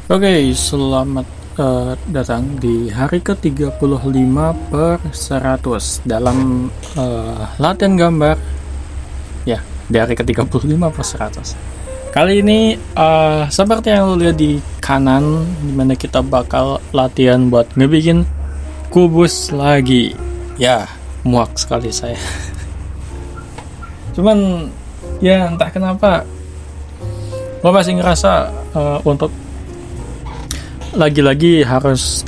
Oke, selamat datang di hari ke-35 per 100 dalam latihan gambar ya, di hari ke-35 per 100. Kali ini seperti yang lo lihat di kanan, dimana kita bakal latihan buat ngebikin kubus lagi. Ya, muak sekali saya. Cuman ya entah kenapa gue masih ngerasa untuk lagi-lagi harus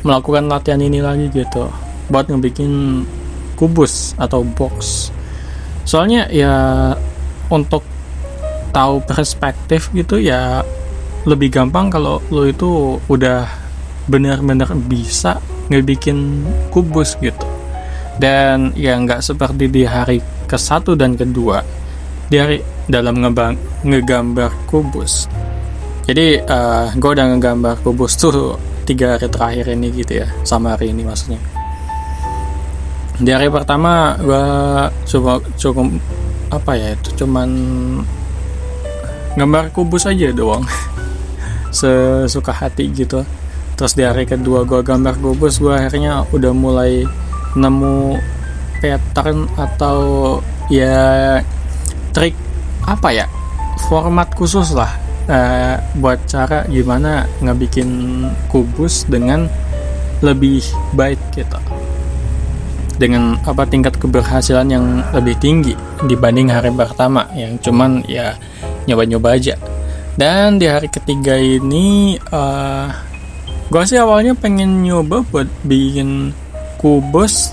melakukan latihan ini lagi gitu buat ngebikin kubus atau box. Soalnya ya untuk tahu perspektif gitu ya lebih gampang kalau lo itu udah benar-benar bisa ngebikin kubus gitu. Dan ya nggak seperti di hari ke-1 dan kedua di hari dalam ngegambar kubus. Jadi gue udah ngegambar kubus tuh 3 hari terakhir ini gitu ya, sama hari ini maksudnya. Di hari pertama gue cukup cuman gambar kubus aja doang, sesuka hati gitu. Terus di hari kedua gue gambar kubus, gue akhirnya udah mulai nemu pattern atau ya trik format khusus lah. Buat cara gimana ngebikin kubus dengan lebih baik gitu, dengan tingkat keberhasilan yang lebih tinggi dibanding hari pertama yang cuman ya nyoba-nyoba aja. Dan di hari ketiga ini gue sih awalnya pengen nyoba buat bikin kubus,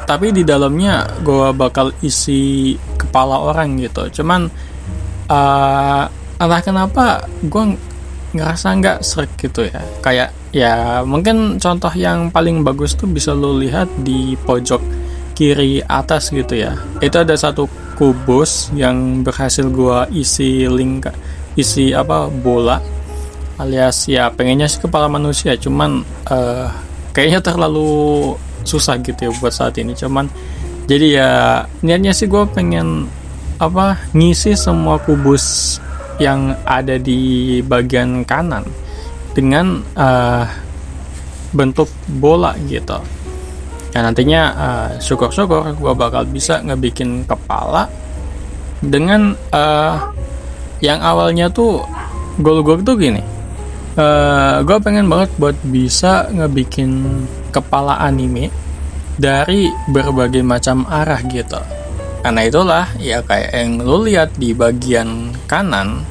tapi di dalamnya gue bakal isi kepala orang gitu. Cuman entah kenapa gue ngerasa nggak srek gitu ya. Kayak ya mungkin contoh yang paling bagus tuh bisa lo lihat di pojok kiri atas gitu ya. Itu ada satu kubus yang berhasil gue isi bola, alias ya pengennya sih kepala manusia, cuman kayaknya terlalu susah gitu ya buat saat ini. Cuman jadi ya niatnya sih gue pengen ngisi semua kubus yang ada di bagian kanan dengan bentuk bola gitu. Nah nantinya syukur-syukur gue bakal bisa ngebikin kepala dengan yang awalnya tuh goal gue tuh gini. Gue pengen banget buat bisa ngebikin kepala anime dari berbagai macam arah gitu. Karena itulah ya kayak yang lo lihat di bagian kanan,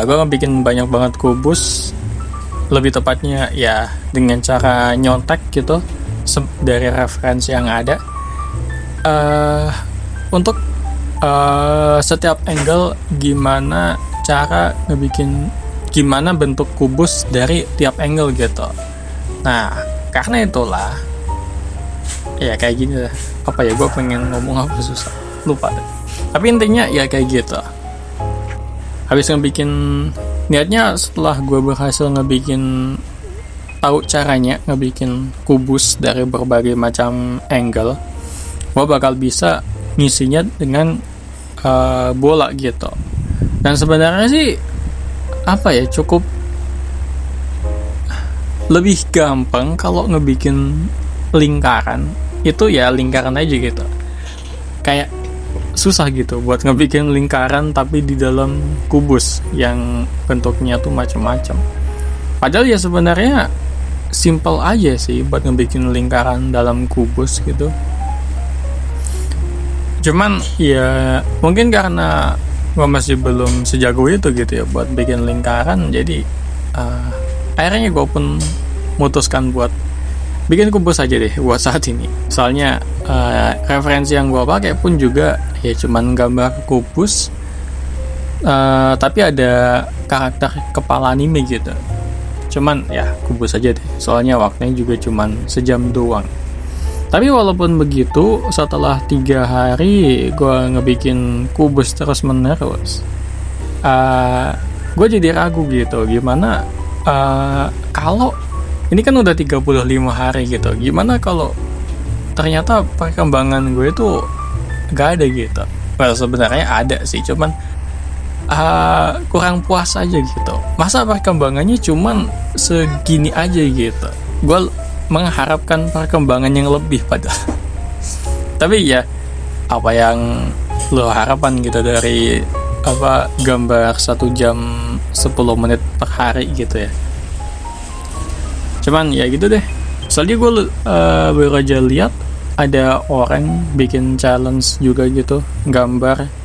gue ngebikin banyak banget kubus, lebih tepatnya ya dengan cara nyontek gitu dari referensi yang ada, untuk setiap angle gimana bentuk kubus dari tiap angle gitu. Nah karena itulah ya kayak gini lah. Gue pengen ngomong susah, lupa deh. Tapi intinya ya kayak gitu. Habis niatnya setelah gue berhasil tahu caranya ngebikin kubus dari berbagai macam angle, gue bakal bisa ngisinya dengan bola gitu. Dan sebenarnya sih cukup lebih gampang kalau ngebikin lingkaran. Itu ya lingkaran aja gitu, kayak susah gitu buat ngebikin lingkaran tapi di dalam kubus yang bentuknya tuh macam-macam. Padahal ya sebenarnya simple aja sih buat ngebikin lingkaran dalam kubus gitu. Cuman ya mungkin karena gue masih belum sejago itu gitu ya buat bikin lingkaran, jadi akhirnya gue pun memutuskan buat bikin kubus aja deh buat saat ini. Soalnya referensi yang gue pakai pun juga ya cuman gambar kubus, tapi ada karakter kepala anime gitu. Cuman ya kubus aja deh, soalnya waktunya juga cuman sejam doang. Tapi walaupun begitu, setelah 3 hari gue ngebikin kubus terus menerus, gue jadi ragu gitu, gimana kalau ini kan udah 35 hari gitu, gimana kalau ternyata perkembangan gue itu gak ada gitu. Well, sebenarnya ada sih, cuman kurang puas aja gitu. Masa perkembangannya cuman segini aja gitu. Gue mengharapkan perkembangan yang lebih padahal. Tapi ya apa yang lo harapan gitu dari gambar 1 jam 10 menit per hari gitu ya. Cuman ya gitu deh. Soalnya gue baru aja lihat ada orang bikin challenge juga gitu,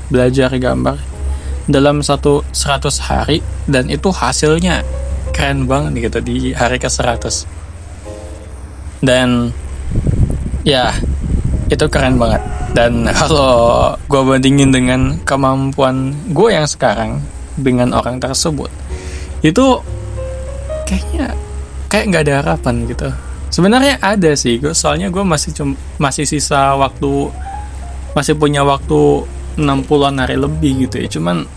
belajar gambar dalam 100 hari, dan itu hasilnya keren banget gitu di hari ke-100. Dan ya itu keren banget. Dan kalau gue bandingin dengan kemampuan gue yang sekarang dengan orang tersebut, itu kayak nggak ada harapan gitu. Sebenarnya ada sih, soalnya gue masih sisa waktu, masih punya waktu 60-an hari lebih gitu ya. Cuman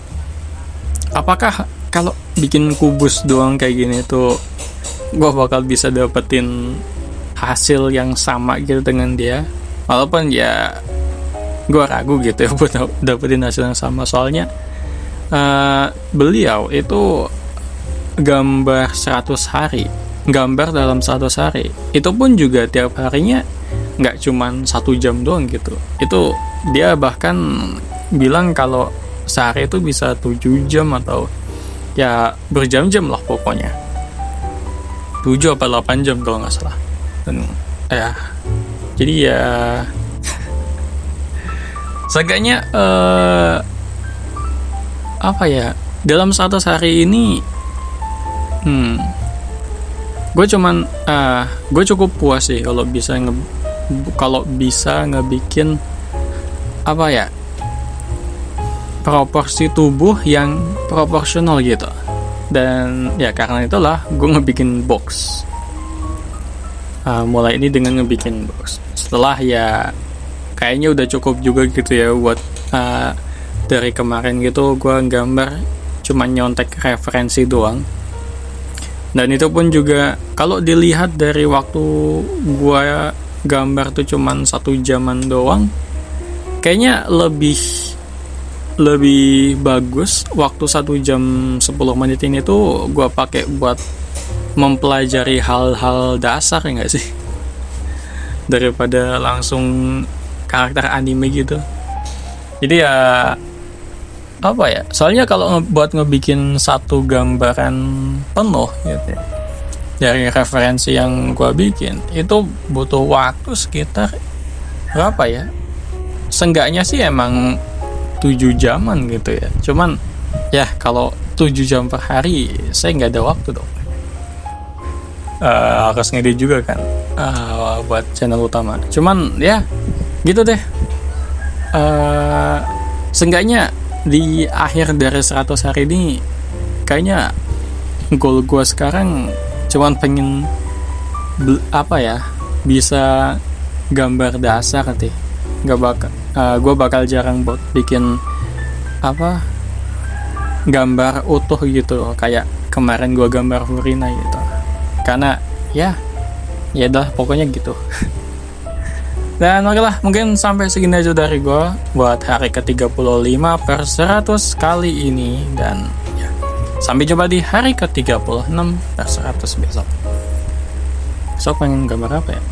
apakah kalau bikin kubus doang kayak gini tuh gue bakal bisa dapetin hasil yang sama gitu dengan dia? Walaupun ya gue ragu gitu ya buat dapetin hasil yang sama. Soalnya beliau itu gambar dalam 100 hari, itu pun juga tiap harinya nggak cuman 1 jam doang gitu. Itu dia bahkan bilang kalau sehari itu bisa 7 jam atau ya berjam-jam lah pokoknya, 7 apa 8 jam kalau nggak salah. Dan ya jadi ya seenggaknya dalam 100 hari ini gue cukup puas sih kalau bisa ngebikin proporsi tubuh yang proporsional gitu. Dan ya karena itulah gue ngebikin box. Mulai ini dengan ngebikin box. Setelah ya kayaknya udah cukup juga gitu ya buat dari kemarin gitu gue gambar cuma nyontek referensi doang. Dan itu pun juga kalau dilihat dari waktu gue gambar tuh cuman 1 jaman doang, kayaknya lebih bagus waktu 1 jam 10 menit ini tuh gue pakai buat mempelajari hal-hal dasar, ya nggak sih, daripada langsung karakter anime gitu. Jadi ya soalnya kalau buat ngebikin satu gambaran penuh gitu ya, dari referensi yang gue bikin itu butuh waktu sekitar berapa ya, seenggaknya sih emang 7 jaman gitu ya. Cuman ya kalau 7 jam per hari saya nggak ada waktu dong. Harus ngedit juga kan buat channel utama. Cuman ya gitu deh. Seenggaknya di akhir dari 100 hari ini kayaknya goal gue sekarang cuman pengen bisa gambar dasar deh. Gue bakal jarang buat bikin gambar utuh gitu kayak kemarin gue gambar Furina gitu, karena ya dah pokoknya gitu. Dan oke lah, mungkin sampai segini aja dari gue buat hari ke-35 per 100 kali ini. Dan ya, sampai jumpa di hari ke-36 per 100 besok. Besok pengen gambar apa ya?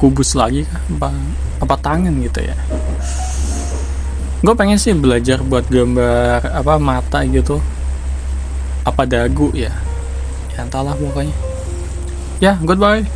Kubus lagi kah? Apa tangan gitu ya? Gue pengen sih belajar buat gambar mata gitu. Apa dagu ya? Ya entahlah pokoknya. Ya, goodbye.